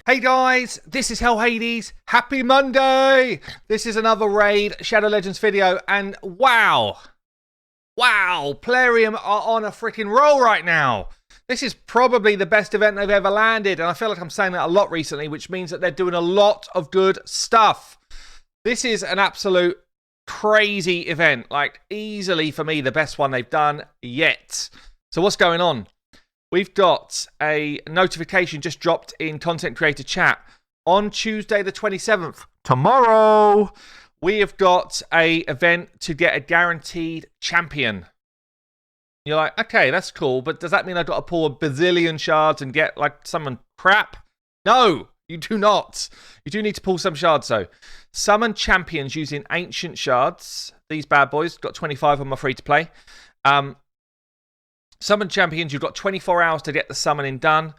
Hey guys, this is Hell Hades. Happy Monday! This is another Raid Shadow Legends video, and wow, PLARIUM are on a freaking roll right now. This is probably the best event they've ever landed, and I feel like I'm saying that a lot recently, which means that they're doing a lot of good stuff. This is an absolute crazy event, like easily for me the best one they've done yet. So what's going on? We've got a notification just dropped in Content Creator Chat on Tuesday the 27th. Tomorrow, we have got a event to get a guaranteed champion. You're like, okay, that's cool, but does that mean I've got to pull a bazillion shards and get like summon crap? No, you do not. You do need to pull some shards though. Summon champions using ancient shards. These bad boys, got 25 on my free to play. Summon champions, you've got 24 hours to get the summoning done.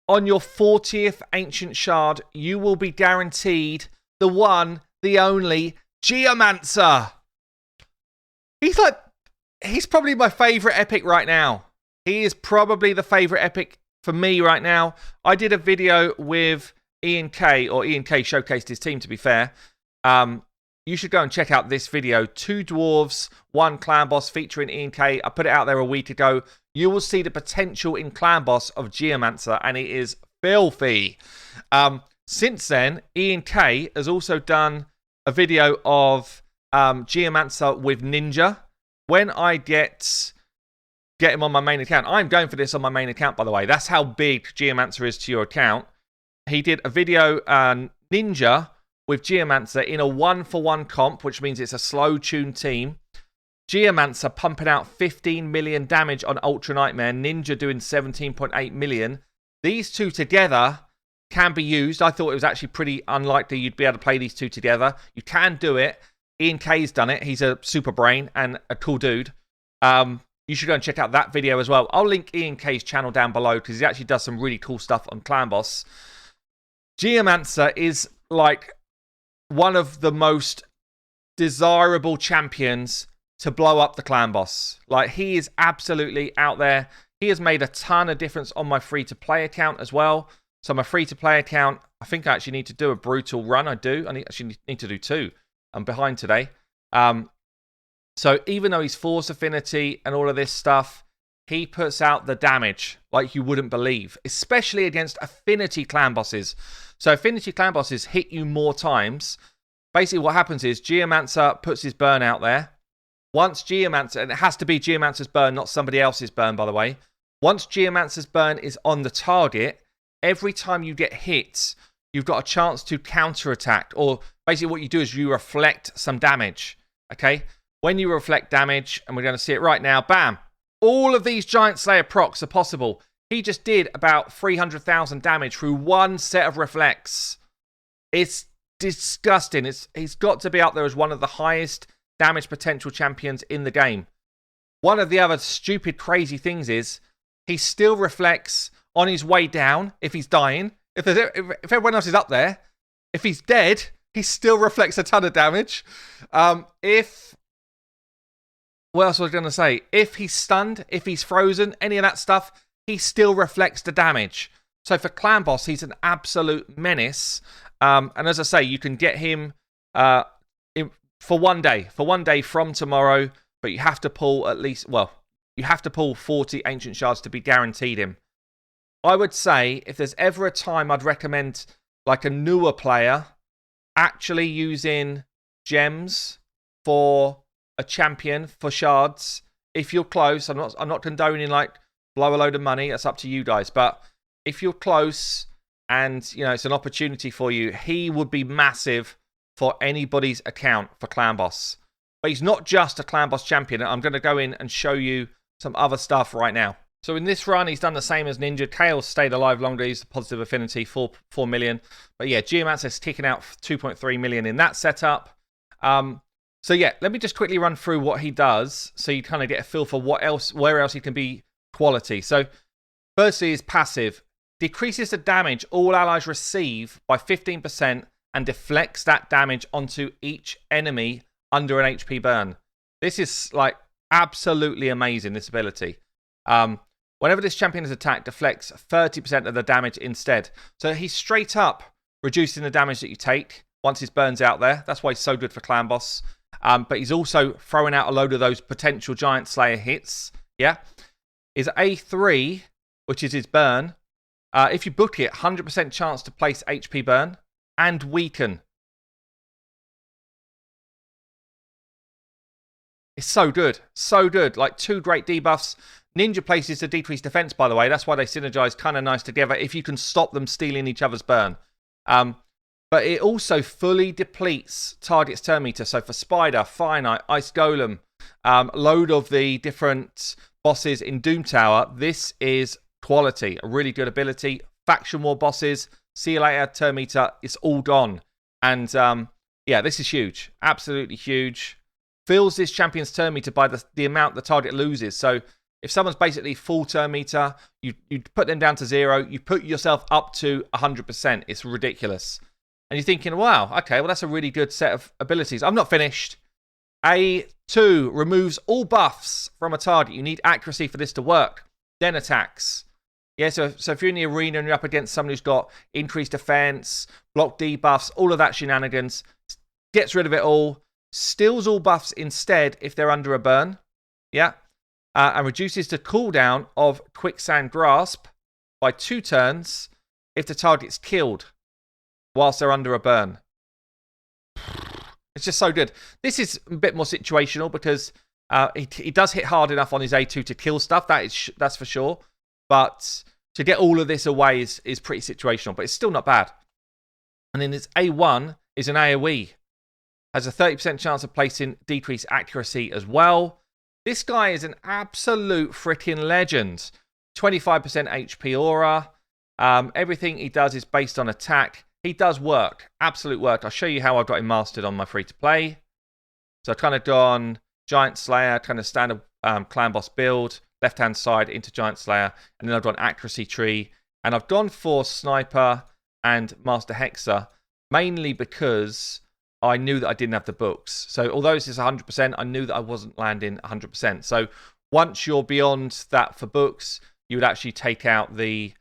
On your 40th ancient shard, you will be guaranteed the one, the only, Geomancer. He's probably my favourite epic right now. He is probably the favourite epic for me right now. I did a video with Ian K, or Ian K showcased his team to be fair. You should go and check out this video. 2 dwarves, 1 clan boss featuring Ian K. I put it out there a week ago. You will see the potential in clan boss of Geomancer, and it is filthy. Since then, Ian K has also done a video of Geomancer with Ninja. When I get him on my main account, I'm going for this on my main account, by the way. That's how big Geomancer is to your account. He did a video, Ninja, with Geomancer in a 1-for-1 comp, which means it's a slow-tuned team. Geomancer pumping out 15 million damage on Ultra Nightmare. Ninja doing 17.8 million. These two together can be used. I thought it was actually pretty unlikely you'd be able to play these two together. You can do it. Ian K's done it. He's a super brain and a cool dude. You should go and check out that video as well. I'll link Ian K's channel down below because he actually does some really cool stuff on Clan Boss. Geomancer is like one of the most desirable champions to blow up the clan boss. Like, he is absolutely out there. He has made a ton of difference on my free-to-play account as well. So my free-to-play account, I think I actually need to do a brutal run. I do. I actually need to do 2. I'm behind today. So even though he's Force Affinity and all of this stuff, he puts out the damage like you wouldn't believe, especially against Affinity clan bosses. So Affinity clan bosses hit you more times. Basically what happens is Geomancer puts his burn out there. Once Geomancer, and it has to be Geomancer's burn, not somebody else's burn, by the way. Once Geomancer's burn is on the target, every time you get hit, you've got a chance to counterattack. Or basically what you do is you reflect some damage. Okay? When you reflect damage, and we're going to see it right now, bam! All of these Giant Slayer procs are possible. He just did about 300,000 damage through one set of reflects. It's disgusting. He's got to be up there as one of the highest damage potential champions in the game. One of the other stupid, crazy things is he still reflects on his way down if he's dying. If everyone else is up there, if he's dead, he still reflects a ton of damage. What else was I going to say? If he's stunned, if he's frozen, any of that stuff, he still reflects the damage. So for Clan Boss, he's an absolute menace. And as I say, you can get him for one day. For one day from tomorrow. But you have to pull at least, well, you have to pull 40 Ancient Shards to be guaranteed him. I would say, if there's ever a time I'd recommend, like a newer player, actually using gems for a champion for shards. If you're close, I'm not condoning like blow a load of money. That's up to you guys. But if you're close and you know it's an opportunity for you, he would be massive for anybody's account for Clan Boss. But he's not just a Clan Boss champion. I'm going to go in and show you some other stuff right now. So in this run, he's done the same as Ninja. Kale's stayed alive longer. He's a positive affinity, 4 million. But yeah, Geomancer's kicking out 2.3 million in that setup. So yeah, let me just quickly run through what he does so you kind of get a feel for where else he can be quality. So firstly, his passive decreases the damage all allies receive by 15% and deflects that damage onto each enemy under an HP burn. This is like absolutely amazing, this ability. Whenever this champion is attacked, deflects 30% of the damage instead. So he's straight up reducing the damage that you take once his burn's out there. That's why he's so good for clan boss. But he's also throwing out a load of those potential Giant Slayer hits. Yeah. His A3, which is his burn, if you book it, 100% chance to place HP burn and weaken. It's so good. So good. Like 2 great debuffs. Ninja places to decrease defense, by the way. That's why they synergize kind of nice together if you can stop them stealing each other's burn. But it also fully depletes target's turn meter. So for Spider, Finite, Ice Golem, load of the different bosses in Doom Tower, this is quality. A really good ability. Faction War bosses, see you later, turn meter, it's all gone. And yeah, this is huge. Absolutely huge. Fills this champion's turn meter by the amount the target loses. So if someone's basically full turn meter, you put them down to 0, you put yourself up to 100%. It's ridiculous. And you're thinking, wow, okay, well, that's a really good set of abilities. I'm not finished. A2 removes all buffs from a target. You need accuracy for this to work. Then attacks. Yeah, so if you're in the arena and you're up against someone who's got increased defense, block debuffs, all of that shenanigans, gets rid of it all, steals all buffs instead if they're under a burn. Yeah. And reduces the cooldown of Quicksand Grasp by 2 turns if the target's killed whilst they're under a burn. It's just so good. This is a bit more situational because he does hit hard enough on his A2 to kill stuff. That's for sure. But to get all of this away is pretty situational. But it's still not bad. And then his A1 is an AoE. Has a 30% chance of placing decreased accuracy as well. This guy is an absolute freaking legend. 25% HP aura. Everything he does is based on attack. He does work. Absolute work. I'll show you how I've got him mastered on my free-to-play. So I've kind of gone Giant Slayer, kind of standard clan boss build. Left-hand side into Giant Slayer. And then I've gone Accuracy Tree. And I've gone for Sniper and Master Hexer. Mainly because I knew that I didn't have the books. So although this is 100%, I knew that I wasn't landing 100%. So once you're beyond that for books, you would actually take out the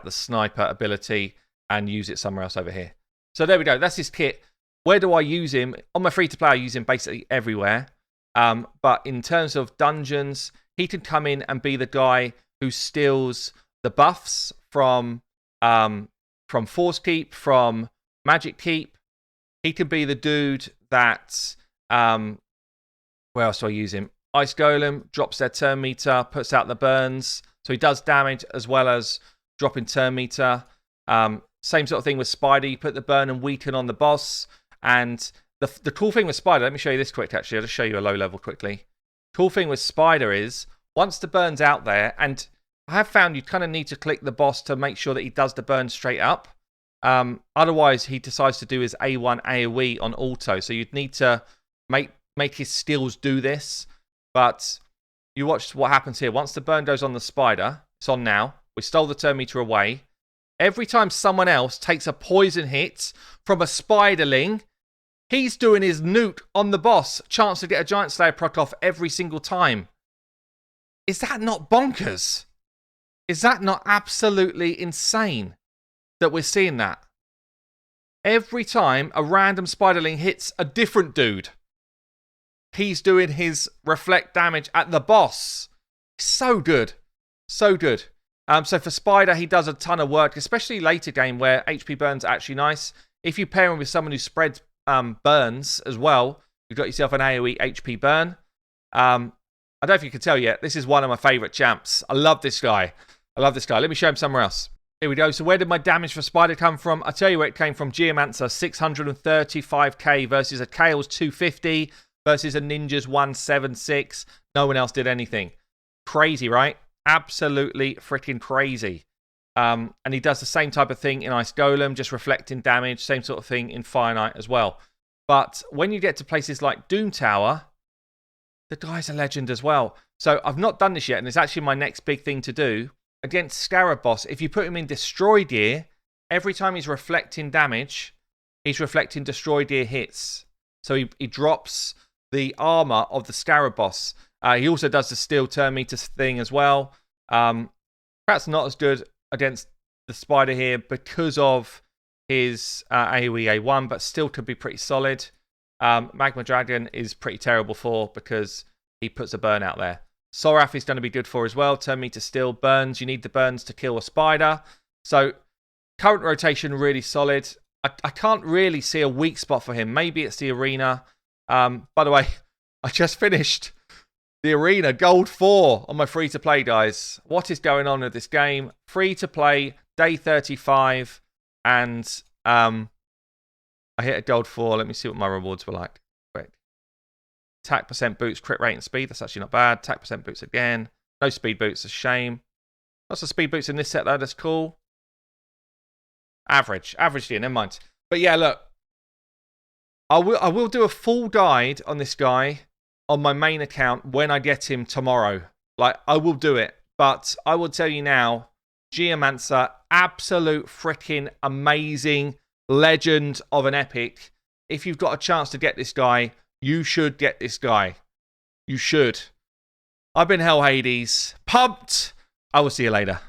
sniper ability and use it somewhere else over here. So there we go. That's his kit. Where do I use him? On my free-to-play, I use him basically everywhere. But in terms of dungeons, he can come in and be the guy who steals the buffs from Force Keep, from Magic Keep. He can be the dude that where else do I use him? Ice Golem drops their turn meter, puts out the burns, so he does damage as well as dropping turn meter. Same sort of thing with Spider. You put the burn and weaken on the boss. And the cool thing with Spider, let me show you this quick actually. I'll just show you a low level quickly. Cool thing with Spider is once the burn's out there, and I have found you kind of need to click the boss to make sure that he does the burn straight up. Otherwise, he decides to do his A1 AoE on auto. So you'd need to make his skills do this. But you watch what happens here. Once the burn goes on the Spider, it's on now. We stole the turn meter away. Every time someone else takes a poison hit from a Spiderling, he's doing his nuke on the boss. Chance to get a Giant Slayer proc off every single time. Is that not bonkers? Is that not absolutely insane that we're seeing that? Every time a random Spiderling hits a different dude, he's doing his reflect damage at the boss. So good. So good. So for Spider, he does a ton of work, especially later game where HP burn's actually nice. If you pair him with someone who spreads burns as well, you've got yourself an AoE HP burn. I don't know if you can tell yet, this is one of my favourite champs. I love this guy. Let me show him somewhere else. Here we go. So where did my damage for Spider come from? I'll tell you where it came from. Geomancer, 635k versus a Kale's 250 versus a Ninja's 176. No one else did anything. Crazy, right? Absolutely freaking crazy. And he does the same type of thing in Ice Golem, just reflecting damage. Same sort of thing in Finite as well. But when you get to places like Doom Tower, the guy's a legend as well. So I've not done this yet, and it's actually my next big thing to do. Against Scarab Boss, if you put him in Destroy Gear, every time he's reflecting damage, he's reflecting Destroy Gear hits. So he drops the armor of the Scarab Boss. He also does the steel turn meter thing as well. Perhaps not as good against the spider here because of his AoE A1, but still could be pretty solid. Magma Dragon is pretty terrible for because he puts a burn out there. Sorath is going to be good for as well. Turn meter steel, burns. You need the burns to kill a spider. So current rotation really solid. I can't really see a weak spot for him. Maybe it's the arena. By the way, I just finished the arena gold 4 on my free-to-play, guys. What is going on with this game? Free-to-play, day 35, and I hit a gold 4. Let me see what my rewards were like. Quick. Attack percent boots, crit rate and speed. That's actually not bad. Attack percent boots again. No speed boots, a shame. Lots of speed boots in this set though, that's cool. Average here, never mind. But yeah, look. I will do a full guide on this guy on my main account when I get him tomorrow. Like, I will do it. But I will tell you now, Geomancer, absolute freaking amazing legend of an epic. If you've got a chance to get this guy, you should get this guy. You should. I've been Hell Hades. Pumped. I will see you later.